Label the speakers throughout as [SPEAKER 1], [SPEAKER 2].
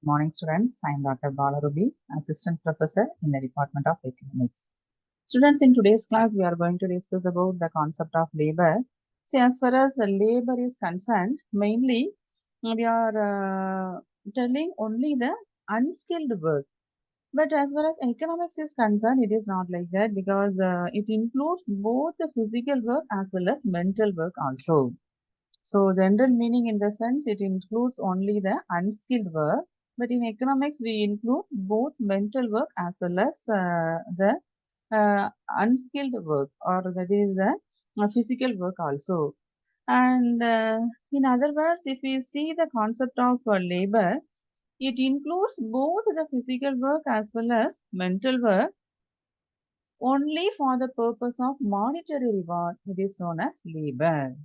[SPEAKER 1] Morning students, I am Dr. Balarubi, Assistant Professor in the Department of Economics. Students, in today's class, we are going to discuss about the concept of labor. See, as far as labor is concerned, mainly we are telling only the unskilled work. But as far as economics is concerned, it is not like that because it includes both the physical work as well as mental work also. So general meaning in the sense it includes only the unskilled work, but in economics we include both mental work as well as the unskilled work, or that is the physical work also. And in other words, if we see the concept of labor, it includes both the physical work as well as mental work only for the purpose of monetary reward. It is known as labor.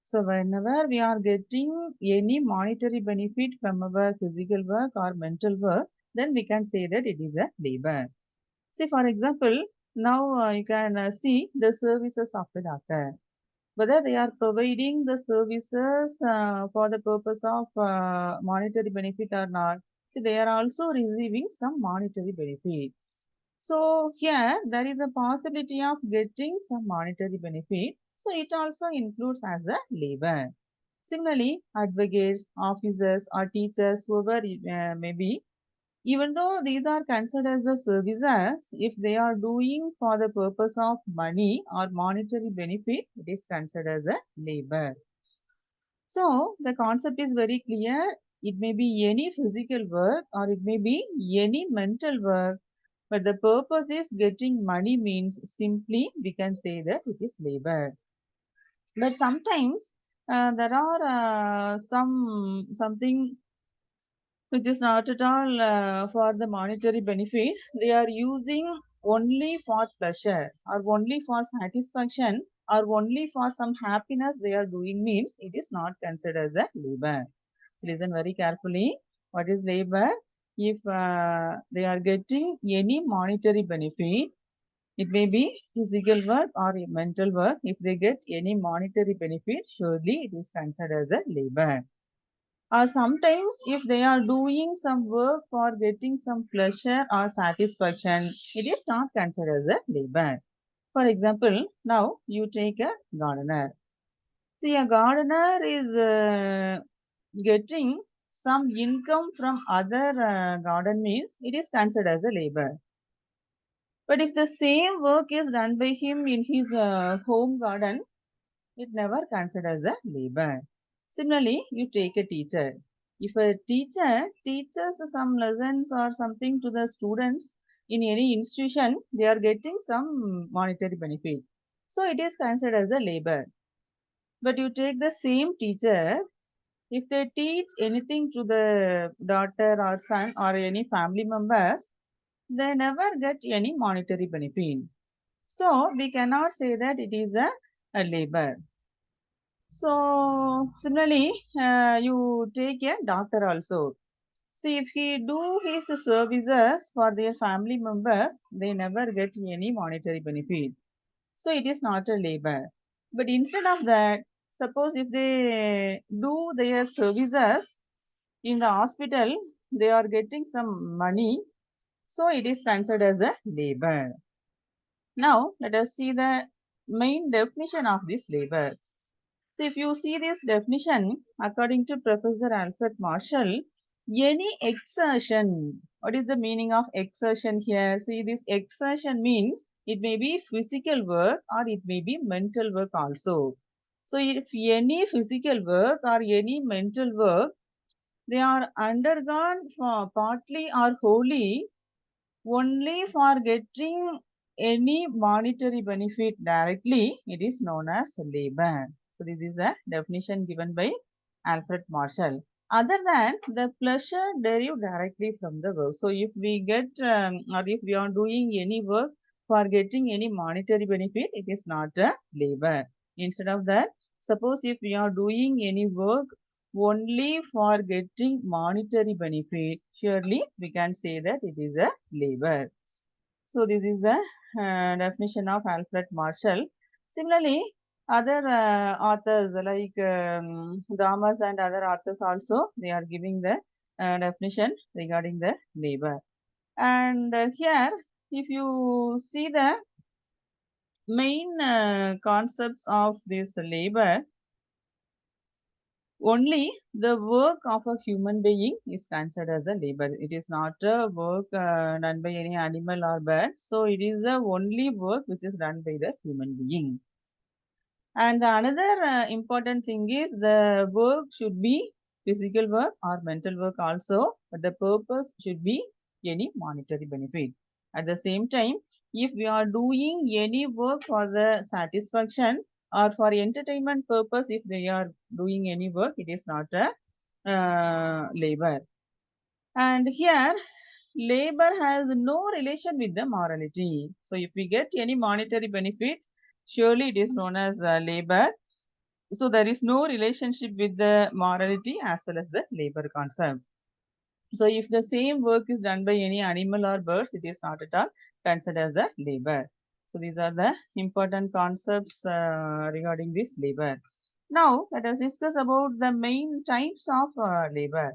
[SPEAKER 1] So whenever we are getting any monetary benefit from our physical work or mental work, then we can say that it is a labor. See, for example, now you can see the services of the doctor. Whether they are providing the services for the purpose of monetary benefit or not, see, they are also receiving some monetary benefit. So here there is a possibility of getting some monetary benefit. So it also includes as a labor. Similarly, advocates, officers, or teachers, whoever it may be, even though these are considered as the services, if they are doing for the purpose of money or monetary benefit, it is considered as a labor. So the concept is very clear. It may be any physical work or it may be any mental work, but the purpose is getting money means simply we can say that it is labor. But sometimes there are something which is not at all for the monetary benefit. They are using only for pleasure or only for satisfaction or only for some happiness they are doing means it is not considered as a labor. Listen very carefully. What is labor? If they are getting any monetary benefit, it may be physical work or mental work. If they get any monetary benefit, surely it is considered as a labor. Or sometimes if they are doing some work for getting some pleasure or satisfaction, it is not considered as a labor. For example, now you take a gardener. See, a gardener is getting some income from other garden means it is considered as a labor. But if the same work is done by him in his home garden, it never considered as a labor. Similarly, you take a teacher. If a teacher teaches some lessons or something to the students in any institution, they are getting some monetary benefit. So it is considered as a labor. But you take the same teacher, if they teach anything to the daughter or son or any family members, they never get any monetary benefit. So we cannot say that it is a labor. So similarly, you take a doctor also. See, if he do his services for their family members, they never get any monetary benefit. So it is not a labor. But instead of that, suppose if they do their services in the hospital, they are getting some money. So it is considered as a labor. Now let us see the main definition of this labor. So if you see this definition, according to Professor Alfred Marshall, any exertion, what is the meaning of exertion here? See, this exertion means it may be physical work or it may be mental work also. So if any physical work or any mental work, they are undergone for partly or wholly only for getting any monetary benefit directly, it is known as labor. So this is a definition given by Alfred Marshall. Other than the pleasure derived directly from the work. So if we get or if we are doing any work for getting any monetary benefit, it is not a labor. Instead of that, suppose if we are doing any work only for getting monetary benefit, surely we can say that it is a labor. So this is the definition of Alfred Marshall. Similarly, other authors like Damas and other authors also, they are giving the definition regarding the labor. And here, if you see the main concepts of this labor, only the work of a human being is considered as a labor. It is not a work done by any animal or bird. So it is the only work which is done by the human being. And the another important thing is the work should be physical work or mental work also, but the purpose should be any monetary benefit. At the same time, if we are doing any work for the satisfaction or for entertainment purpose, if they are doing any work, it is not a labor. And here, labor has no relation with the morality. So if we get any monetary benefit, surely it is known as labor. So there is no relationship with the morality as well as the labor concept. So if the same work is done by any animal or birds, it is not at all considered as the labor. So these are the important concepts regarding this labor. Now let us discuss about the main types of labor.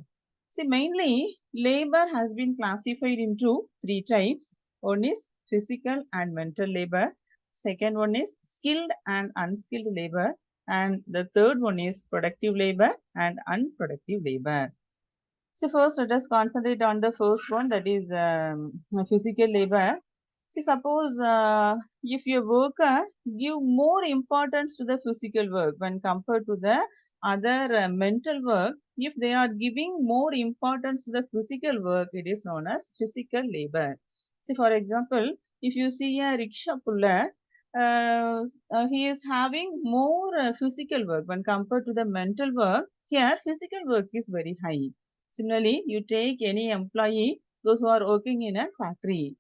[SPEAKER 1] See, mainly labor has been classified into three types. One is physical and mental labor. Second one is skilled and unskilled labor. And the third one is productive labor and unproductive labor. So first let us concentrate on the first one, that is physical labor. See, suppose if your worker give more importance to the physical work when compared to the other mental work, if they are giving more importance to the physical work, it is known as physical labor. See, for example, if you see a rickshaw puller, he is having more physical work when compared to the mental work. Here, physical work is very high. Similarly, you take any employee, those who are working in a factory.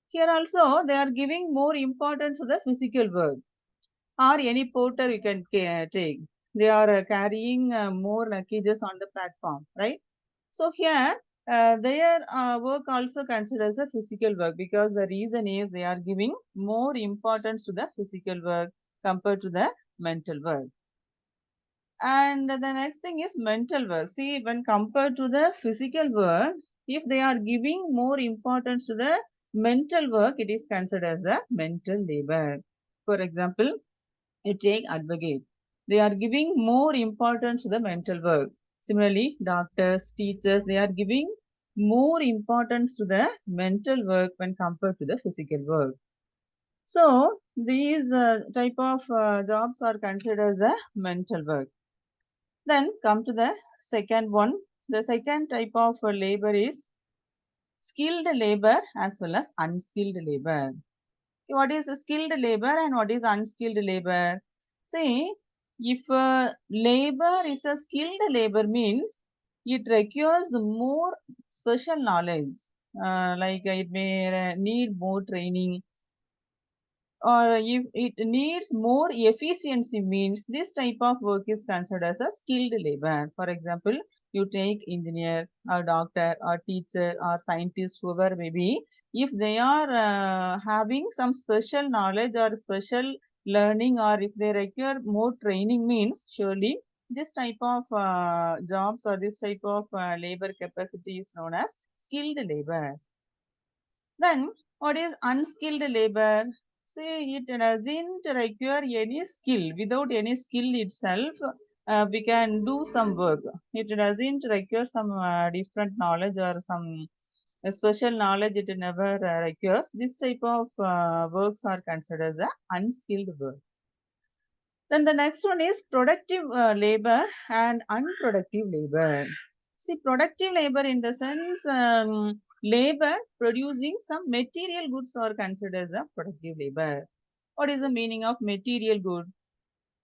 [SPEAKER 1] Here also, they are giving more importance to the physical work. Or any porter you can take. They are carrying more luggages on the platform, right? So here, their work also considered as a physical work, because the reason is they are giving more importance to the physical work compared to the mental work. And the next thing is mental work. See, when compared to the physical work, if they are giving more importance to the mental work, it is considered as a mental labor. For example, you take advocate. They are giving more importance to the mental work. Similarly, doctors, teachers, they are giving more importance to the mental work when compared to the physical work. So, these type of jobs are considered as a mental work. Then come to the second one. The second type of labor is skilled labor as well as unskilled labor. What is skilled labor and what is unskilled labor? See, if labor is a skilled labor means it requires more special knowledge. Like it may need more training, or if it needs more efficiency means this type of work is considered as a skilled labor. For example, you take engineer or doctor or teacher or scientist, whoever may be, if they are having some special knowledge or special learning, or if they require more training means, surely this type of jobs or this type of labor capacity is known as skilled labor. Then, what is unskilled labor? See, it doesn't require any skill. Without any skill itself, we can do some work. It doesn't require some different knowledge or some special knowledge. It never requires. This type of works are considered as a unskilled work. Then the next one is productive labor and unproductive labor. See, productive labor in the sense labor producing some material goods are considered as a productive labor. What is the meaning of material good?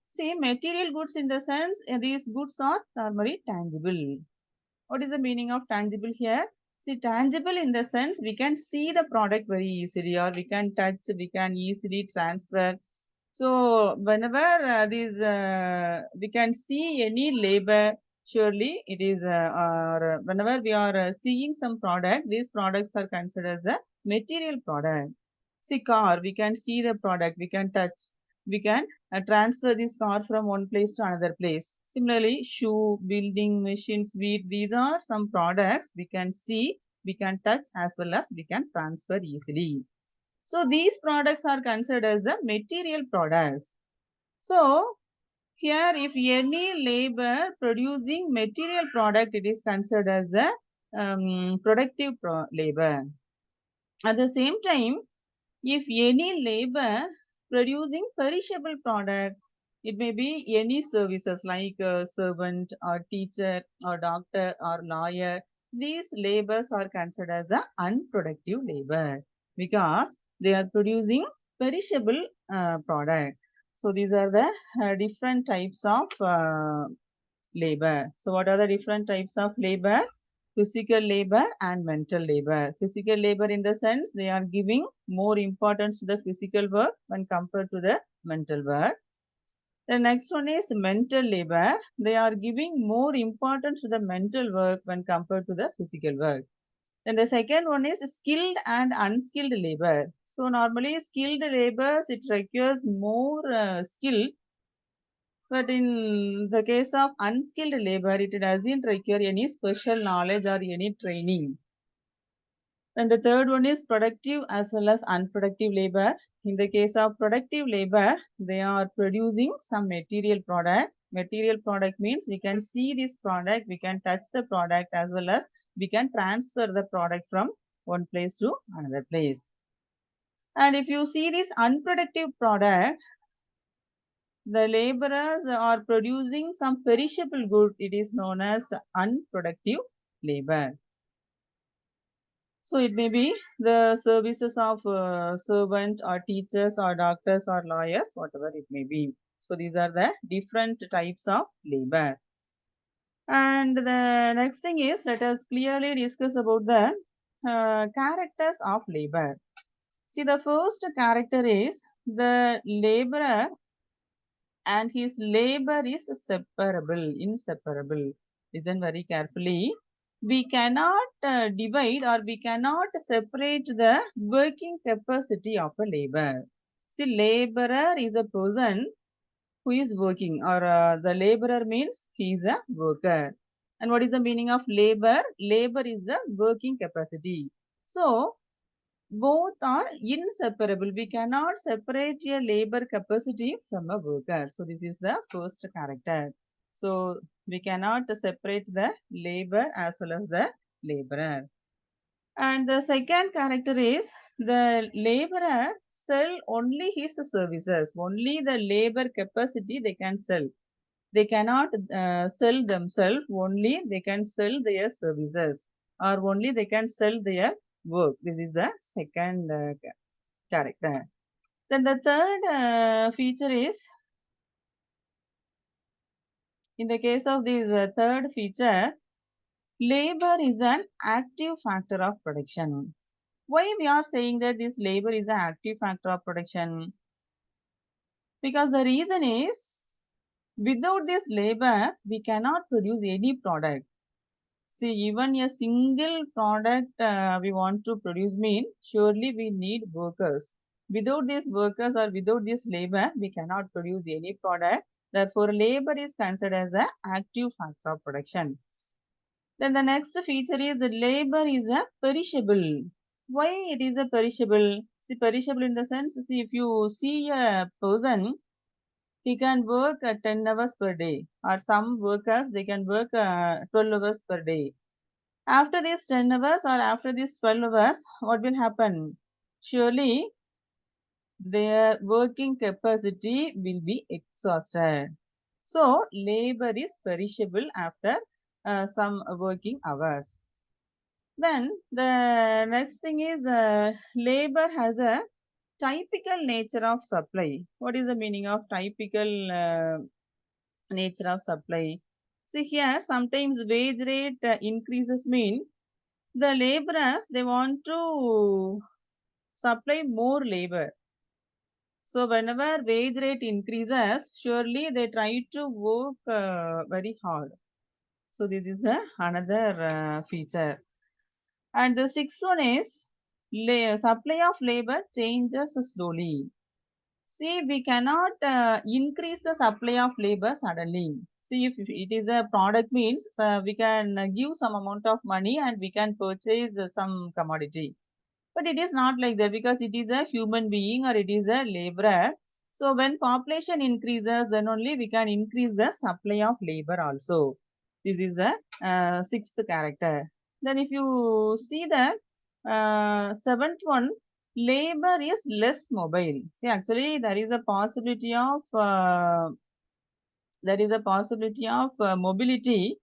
[SPEAKER 1] See, material goods in the sense these goods are normally tangible. What is the meaning of tangible here? See, tangible in the sense we can see the product very easily, or we can touch, we can easily transfer. So whenever we can see any labor, surely it is, or whenever we are seeing some product, these products are considered as a material product. See, car, we can see the product, we can touch, we can transfer this car from one place to another place. Similarly, shoe, building, machines, wheat, these are some products we can see, we can touch as well as we can transfer easily. So these products are considered as the material products. So here if any labor producing material product, it is considered as a productive labor. At the same time, if any labor producing perishable product, it may be any services like a servant or teacher or doctor or lawyer, these labors are considered as a unproductive labor because they are producing perishable product. So these are the different types of labor. So what are the different types of labor? Physical labor and mental labor. Physical labor in the sense they are giving more importance to the physical work when compared to the mental work. The next one is mental labor. They are giving more importance to the mental work when compared to the physical work. Then the second one is skilled and unskilled labor. So normally skilled labors, it requires more skill, but in the case of unskilled labor, it doesn't require any special knowledge or any training. And the third one is productive as well as unproductive labor. In the case of productive labor, they are producing some material product. Material product means we can see this product, we can touch the product as well as we can transfer the product from one place to another place. And if you see this unproductive product, the laborers are producing some perishable good. It is known as unproductive labor. So it may be the services of servant or teachers or doctors or lawyers, whatever it may be. So these are the different types of labor. And the next thing is, let us clearly discuss about the characters of labor. See, the first character is the laborer and his labor is separable, inseparable. Listen very carefully. We cannot divide or we cannot separate the working capacity of a labor. See, laborer is a person who is working, or the laborer means he is a worker. And what is the meaning of labor? Labor is the working capacity. So, both are inseparable. We cannot separate a labor capacity from a worker. So this is the first character. So we cannot separate the labor as well as the laborer. And the second character is the laborer sell only his services. Only the labor capacity they can sell. They cannot sell themselves. Only they can sell their services, or only they can sell their work. This is the second character. Then the third feature is, in the case of this third feature, labor is an active factor of production. Why we are saying that this labor is an active factor of production? Because the reason is, without this labor, we cannot produce any product. See, even a single product we want to produce mean, surely we need workers. Without these workers or without this labor, we cannot produce any product. Therefore, labor is considered as an active factor of production. Then the next feature is that labor is a perishable. Why it is a perishable? See, perishable in the sense, see, if you see a person, he can work 10 hours per day, or some workers, they can work 12 hours per day. After these 10 hours or after these 12 hours, what will happen? Surely their working capacity will be exhausted. So, labor is perishable after some working hours. Then, the next thing is labor has a typical nature of supply. What is the meaning of typical nature of supply? See here, sometimes wage rate increases mean the laborers, they want to supply more labor. So whenever wage rate increases, surely they try to work very hard. So this is the another feature. And the sixth one is supply of labor changes slowly. See, we cannot increase the supply of labor suddenly. See, if it is a product means we can give some amount of money and we can purchase some commodity. But it is not like that because it is a human being or it is a laborer. So when population increases, then only we can increase the supply of labor also. This is the sixth character. Then if you see the seventh one, labor is less mobile. See, actually there is a possibility of mobility.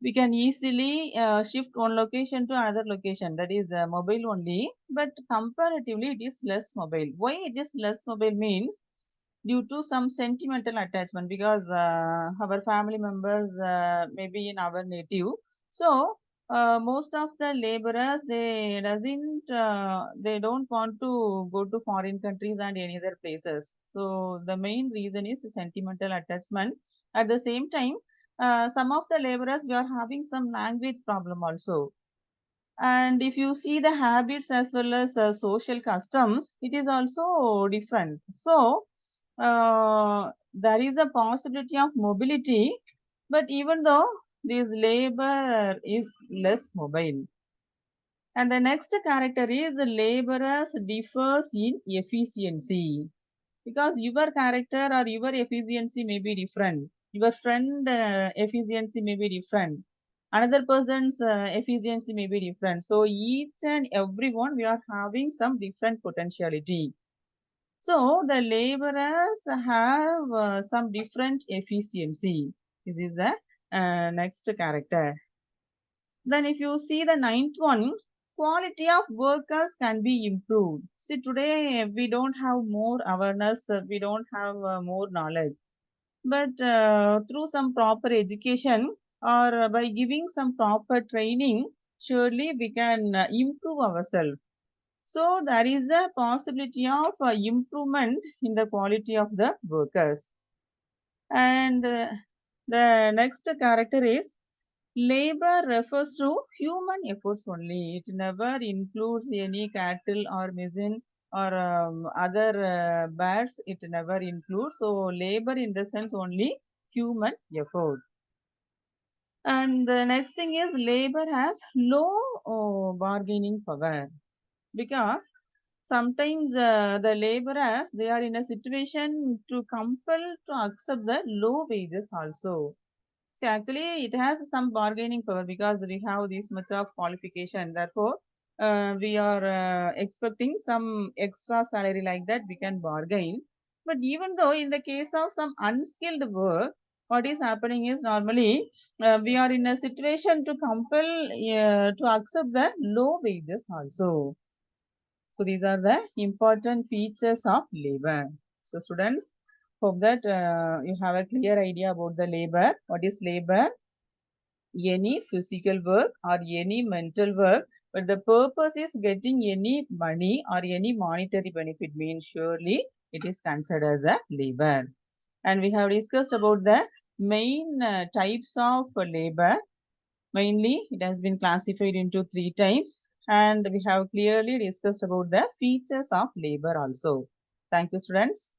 [SPEAKER 1] We can easily shift one location to another location, that is mobile only, but comparatively it is less mobile. Why it is less mobile means due to some sentimental attachment, because our family members may be in our native. So most of the laborers, they don't want to go to foreign countries and any other places. So the main reason is sentimental attachment. At the same time, some of the laborers, we are having some language problem also. And if you see the habits as well as social customs, it is also different. So there is a possibility of mobility, but even though this labor is less mobile. And the next character is laborers differs in efficiency, because your character or your efficiency may be different. Your friend efficiency may be different. Another person's efficiency may be different. So each and everyone, we are having some different potentiality. So the laborers have some different efficiency. This is the next character. Then if you see the ninth one, quality of workers can be improved. See, today we don't have more awareness, we don't have more knowledge. But through some proper education or by giving some proper training, surely we can improve ourselves. So there is a possibility of improvement in the quality of the workers. And the next character is labor refers to human efforts only. It never includes any cattle or machine or other birds. It never includes. So labor in the sense only human effort. And the next thing is labor has low bargaining power, because sometimes the laborers, they are in a situation to compel to accept the low wages also. See, actually, it has some bargaining power because we have this much of qualification. Therefore, we are expecting some extra salary like that we can bargain. But even though in the case of some unskilled work, what is happening is normally we are in a situation to compel to accept the low wages also. So these are the important features of labor. So students, hope that you have a clear idea about the labor. What is labor? Any physical work or any mental work, but the purpose is getting any money or any monetary benefit, means surely it is considered as a labor. And we have discussed about the main types of labor. Mainly, it has been classified into three types, and we have clearly discussed about the features of labor also. Thank you, students.